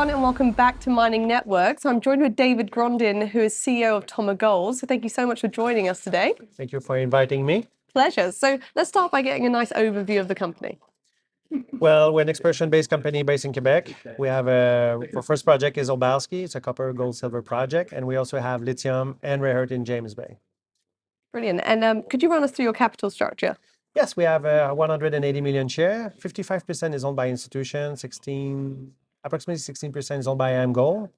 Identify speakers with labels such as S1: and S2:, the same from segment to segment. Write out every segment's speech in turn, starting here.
S1: everyone, and welcome back to Mining Networks. I'm joined with David Grondin, who is CEO of TomaGold. So thank you so much for joining us today.
S2: Thank you for inviting me.
S1: Pleasure. So let's start by getting a nice overview of the company.
S2: Well, we're an exploration-based company based in Quebec. We have our first project is Obalski. It's a copper, gold, silver project. And we also have lithium and rare earth in James Bay.
S1: Brilliant. And could you run us through your capital structure?
S2: Yes, we have 180 million share. 55% is owned by institutions. Approximately 16% is owned by AmGold.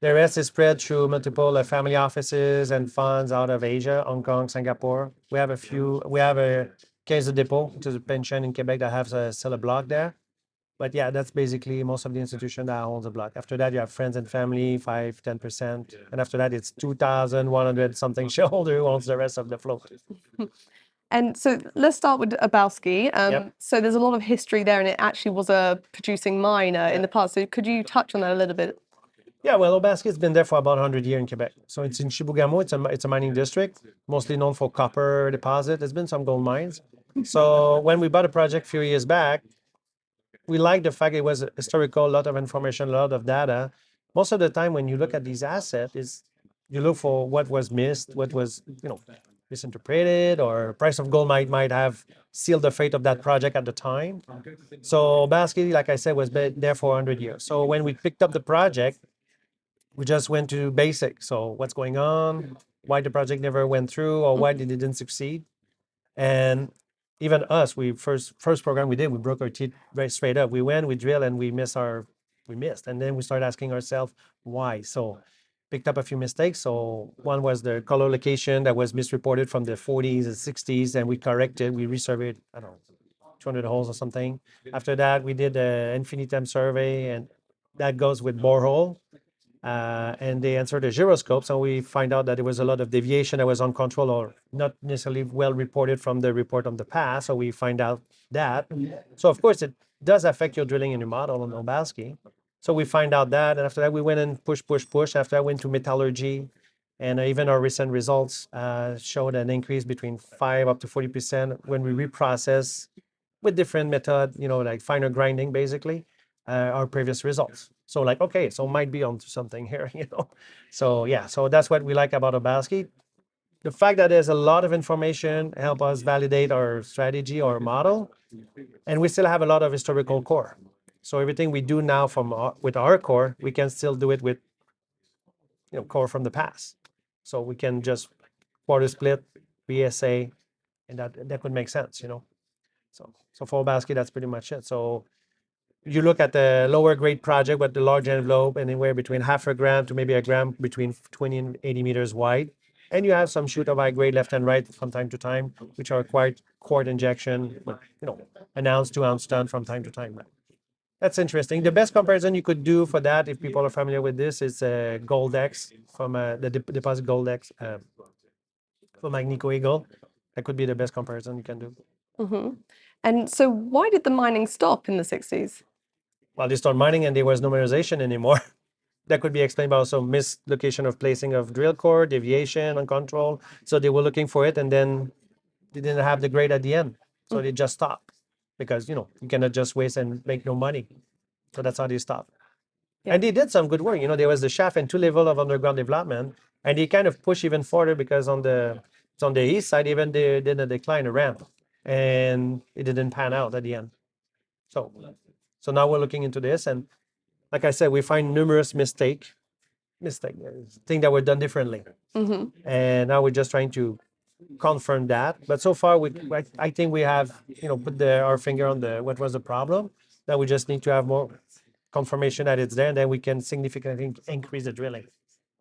S2: The rest is spread through multiple family offices and funds out of Asia, Hong Kong, Singapore. We have a Caisse de dépôt, which is a pension in Quebec that has still a block there. But yeah, that's basically most of the institution that owns a block. After that, you have friends and family, 5-10%. And after that, it's 2,100 something shareholder who owns the rest of the float.
S1: And so let's start with Obalski.
S2: Yep.
S1: So there's a lot of history there, and it actually was a producing mine in the past. So could you touch on that a little bit?
S2: Yeah, well, Obalski has been there for about 100 years in Quebec. So it's in Chibougamau. It's a mining district, mostly known for copper deposit. There's been some gold mines. So when we bought a project a few years back, we liked the fact it was historical, a lot of information, a lot of data. Most of the time when you look at these assets, you look for what was missed, what was misinterpreted, or price of gold might have sealed the fate of that project at the time. So Obalski, like I said, was there for 100 years. So when we picked up the project, we just went to basics. So what's going on, why the project never went through, or why it didn't succeed. And even us, first program we did, we broke our teeth very straight up. We went, we drilled, and we missed. And then we started asking ourselves why. So picked up a few mistakes. So one was the color location that was misreported from the 40s and 60s, and we corrected. We resurveyed, I don't know, 200 holes or something. After that, we did an infinitum survey, and that goes with borehole. And they answered the gyroscope, so we find out that there was a lot of deviation that was uncontrolled or not necessarily well reported from the report of the past. So we find out that. So of course it does affect your drilling and your model on Obalski. So we find out that, and after that we went and push. After that went to metallurgy, and even our recent results showed an increase between 5 up to 40% when we reprocess with different method, like finer grinding, basically, our previous results. So like, okay, so might be onto something here, So yeah, so that's what we like about Obalski. The fact that there's a lot of information help us validate our strategy or model, and we still have a lot of historical core. So everything we do now with our core, we can still do it with core from the past. So we can just quarter split, BSA, and that could make sense, So for Obalski, that's pretty much it. So you look at the lower grade project with the large envelope, anywhere between half a gram to maybe a gram, between 20 and 80 meters wide. And you have some shoot of high grade left and right from time to time, which are quite quart injection, an ounce, 2 ounce ton from time to time. That's interesting. The best comparison you could do for that, if people are familiar with this, is Gold X from the deposit Gold X from Agnico Eagle. That could be the best comparison you can do.
S1: Mm-hmm. And so why did the mining stop in the 60s?
S2: Well, they started mining and there was no mineralization anymore. That could be explained by also mislocation of placing of drill core, deviation, uncontrolled. So they were looking for it, and then they didn't have the grade at the end. So they just stopped because, you cannot just waste and make no money. So that's how they stopped. Yeah. And they did some good work. There was the shaft and 2 levels of underground development, and they kind of push even further because on the east side, even they did a decline, a ramp, and it didn't pan out at the end. So now we're looking into this, and like I said, we find numerous things that were done differently. Mm-hmm. And now we're just trying to confirm that. But so far, I think we have, put our finger on what was the problem. Now we just need to have more confirmation that it's there, and then we can significantly increase the drilling.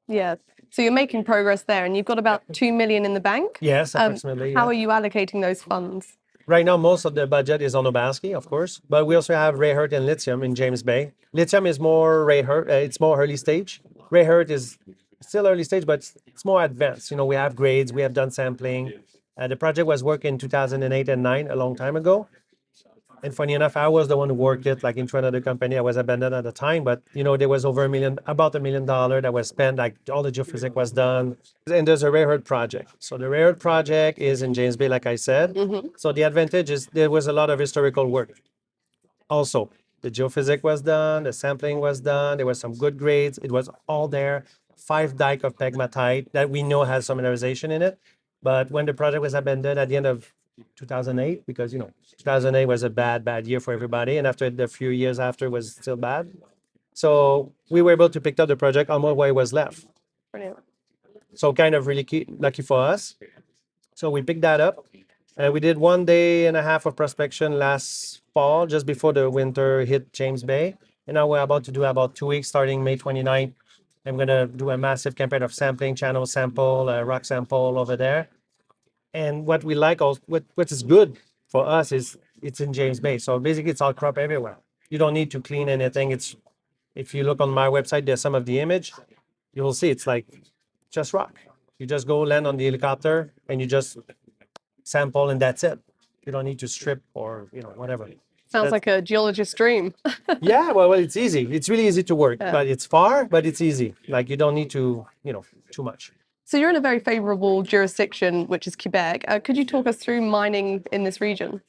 S1: Yeah. So you're making progress there, and you've got about 2 million in the bank.
S2: Yes, approximately.
S1: How are you allocating those funds?
S2: Right now, most of the budget is on Obalski, of course, but we also have rare earth and lithium in James Bay. Lithium is more rare earth; it's more early stage. Rare earth is still early stage, but it's more advanced. We have grades, we have done sampling. The project was worked in 2008 and 9, a long time ago. And funny enough, I was the one who worked it, like into another company. I was abandoned at the time, but there was about $1 million that was spent. Like all the geophysics was done, and there's a rare earth project. So the rare earth project is in James Bay, like I said. Mm-hmm. So the advantage is there was a lot of historical work. Also, The geophysics was done, the sampling was done, there was some good grades, it was all there. 5 dike of pegmatite that we know has some mineralization in it. But when the project was abandoned at the end of 2008, because 2008 was a bad year for everybody, and after the few years after was still bad. So we were able to pick up the project almost what was left.
S1: Brilliant.
S2: So kind of really lucky for us. So we picked that up. We did 1.5 days of prospection last fall, just before the winter hit James Bay. And now we're about to do about 2 weeks, starting May 29th. I'm going to do a massive campaign of sampling, channel sample, rock sample over there. And what we like, also, what is good for us is it's in James Bay. So basically, it's all crop everywhere. You don't need to clean anything. If you look on my website, there's some of the image. You will see it's like just rock. You just go land on the helicopter and you just sample and that's it. You don't need to strip or whatever.
S1: Sounds like a geologist's dream.
S2: Yeah, well, it's easy. It's really easy to work, but it's far, but it's easy. Like you don't need to, too much.
S1: So you're in a very favorable jurisdiction, which is Quebec. Could you talk us through mining in this region?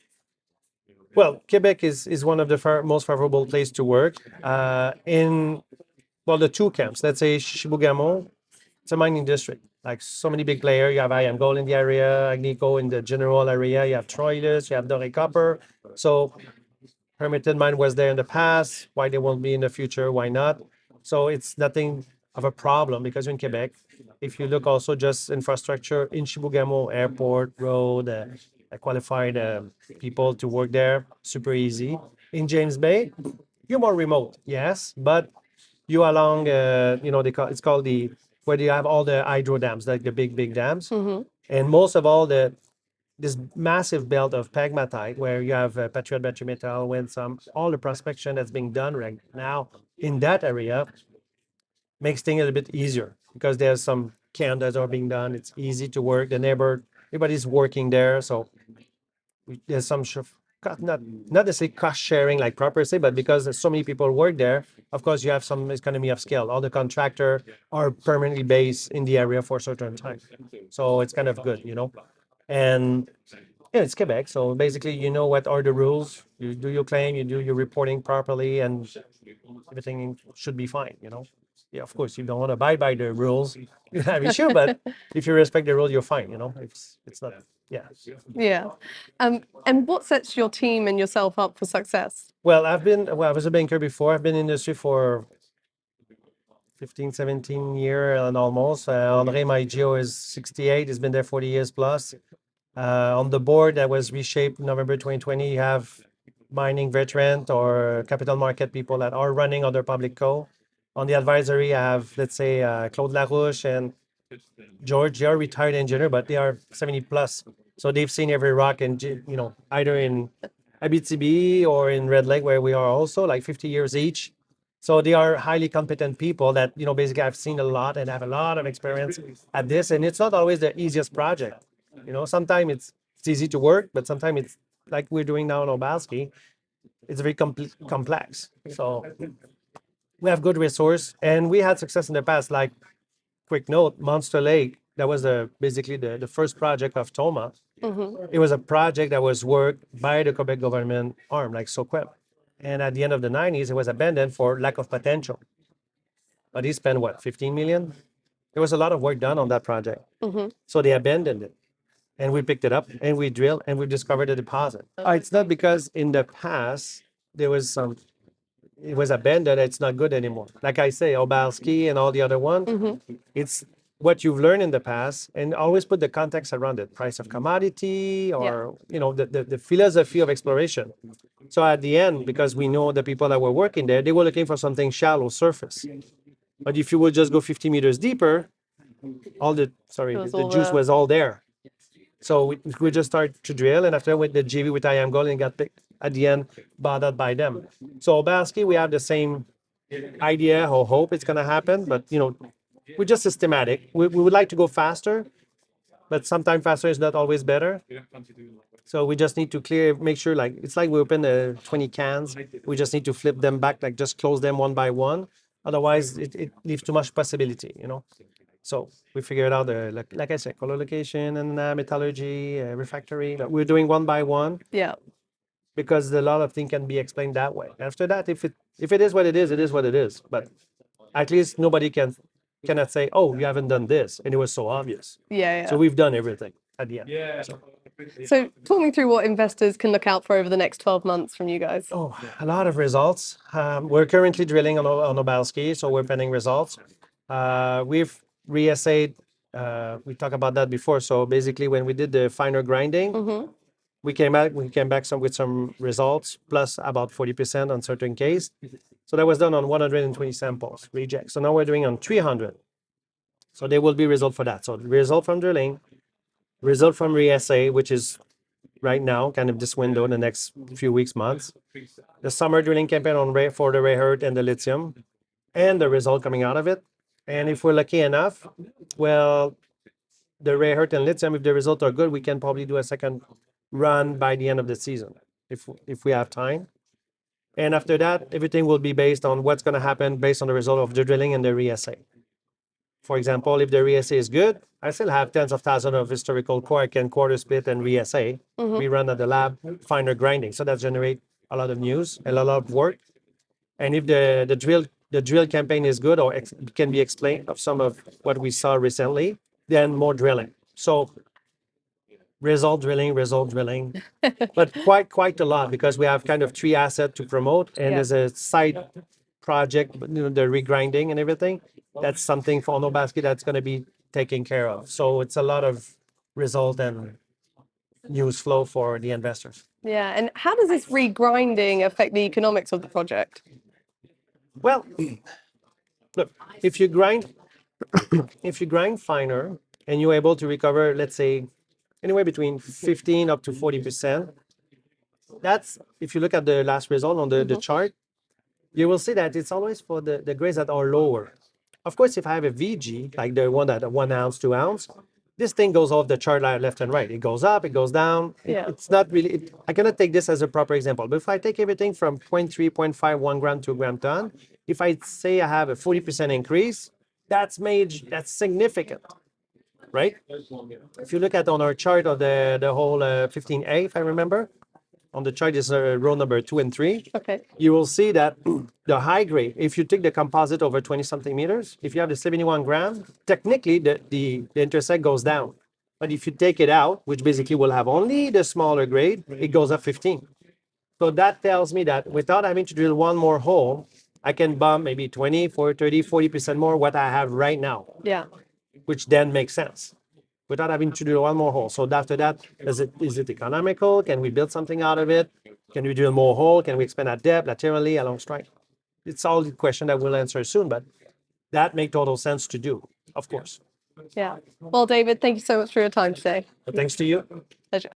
S2: Well, Quebec is one of the most favorable place to work. The two camps, let's say Chibougamau, it's a mining district. Like so many big players, you have IAMGOLD in the area, Agnico in the general area, you have Troilus, you have Doré Copper. So permitted mine was there in the past. Why they won't be in the future? Why not? So it's nothing of a problem because in Quebec, if you look also just infrastructure in Chibougamau, airport, road, qualified people to work there, super easy. In James Bay, you're more remote, yes, but you along, it's called where you have all the hydro dams, like the big dams. And most of all this massive belt of pegmatite where you have Patriot battery metal, Winsome, all the prospection that's being done right now in that area makes things a little bit easier because there's some camps that are being done. It's easy to work. The neighbor, everybody's working there. So there's some not necessarily cost sharing like proper say, but because there's so many people work there, of course you have some economy of scale. All the contractor are permanently based in the area for a certain time. So it's kind of good, And it's Quebec, so basically you know what are the rules. You do your claim, you do your reporting properly, and everything should be fine, Yeah, of course, you don't want to abide by the rules, you have issue, but if you respect the rule, you're fine, It's not, yeah.
S1: Yeah. And what sets your team and yourself up for success?
S2: Well, I was a banker before. I've been in the industry for 15, 17 years and almost. Andre, my geo, is 68. He's been there 40 years plus. On the board that was reshaped November 2020, you have mining veteran or capital market people that are running other public co. On the advisory, I have, let's say, Claude Larouche and George. They are retired engineer, but they are 70 plus. So they've seen every rock and, either in Abitibi or in Red Lake, where we are also, like 50 years each. So they are highly competent people that, basically I've seen a lot and have a lot of experience at this. And it's not always the easiest project. Sometimes it's easy to work, but sometimes it's like we're doing now in Obalski. It's very complex. So we have good resource and we had success in the past. Like quick note, Monster Lake, that was basically the first project of Toma. It was a project that was worked by the Quebec government arm, like SOQUEM. And at the end of the 90s, it was abandoned for lack of potential. But he spent, 15 million? There was a lot of work done on that project. So they abandoned it. And we picked it up and we drilled and we discovered a deposit. It's not because in the past it was abandoned, it's not good anymore. Like I say, Obalski and all the other ones, it's what you've learned in the past and always put the context around it. Price of commodity or, the philosophy of exploration. So at the end, because we know the people that were working there, they were looking for something shallow surface. But if you would just go 50 meters deeper, the juice was all there. So we just started to drill, and after with the JV with IAMGOLD and got picked at the end, bought out by them. So Obalski, we have the same idea or hope it's going to happen, but we're just systematic. We would like to go faster, but sometimes faster is not always better. So we just need to make sure, like it's like we open 20 cans. We just need to flip them back, like just close them one by one. Otherwise, it leaves too much possibility, So we figured out like I said, color location and metallurgy, refractory. We're doing one by one.
S1: Yeah.
S2: because a lot of things can be explained that way. After that, if it is what it is what it is. But at least nobody cannot say, oh, you haven't done this, and it was so obvious.
S1: Yeah,
S2: So
S1: yeah.
S2: we've done everything at the end. So,
S1: So talk me through what investors can look out for over the next 12 months from you guys.
S2: oh, a lot of results. We're currently drilling on Obalski, so we're pending results. We've reassayed. We talked about that before. So basically, when we did the finer grinding, we came back with some results plus about 40% on certain case. So that was done on 120 samples reject. So now we're doing on 300. So there will be result for that. So result from drilling, result from reassay, which is right now, kind of this window in the next few weeks, months. The summer drilling campaign for the Baird and the Lithium, and the result coming out of it. And if we're lucky enough, well, the Baird and Lithium, if the results are good, we can probably do a second run by the end of the season, if we have time. And after that, everything will be based on what's going to happen based on the result of the drilling and the reassay. For example, if the reassay is good, I still have tens of thousands of historical core. I can quarter split and reassay. We run at the lab, finer grinding. So that generates a lot of news, a lot of work. And if the drill campaign is good or can be explained of some of what we saw recently, then more drilling. So result drilling, but quite a lot because we have kind of 3 assets to promote, and
S1: Yeah.
S2: there's a side project, the regrinding and everything. That's something for Obalski that's going to be taken care of. So it's a lot of result and news flow for the investors.
S1: Yeah, and how does this regrinding affect the economics of the project?
S2: Well, look, if you grind finer and you're able to recover, let's say, anywhere between 15 up to 40%, that's, if you look at the last result on the chart, you will see that it's always for the grades that are lower. Of course, if I have a VG, like the one that 1 ounce, 2 ounce, this thing goes off the chart left and right. It goes up, it goes down.
S1: Yeah.
S2: It's not really, I cannot take this as a proper example. But if I take everything from 0.3, 0.5, 1 gram to a gram ton, if I say I have a 40% increase, that's significant, right? If you look at on our chart of the whole 15A, if I remember, on the chart is row number 2 and 3.
S1: Okay.
S2: You will see that the high grade, if you take the composite over 20 something meters, if you have the 71 gram, technically the intersect goes down. But if you take it out, which basically will have only the smaller grade, it goes up 15. So that tells me that without having to drill one more hole, I can bump maybe 20, 30, 40% more what I have right now.
S1: Yeah.
S2: Which then makes sense, without having to do one more hole. So after that, is it economical? Can we build something out of it? Can we drill more hole? Can we expand at depth, laterally, along strike? It's all the question that we'll answer soon, but that makes total sense to do, of course.
S1: Yeah. Well, David, thank you so much for your time today.
S2: But thanks to you.
S1: Pleasure.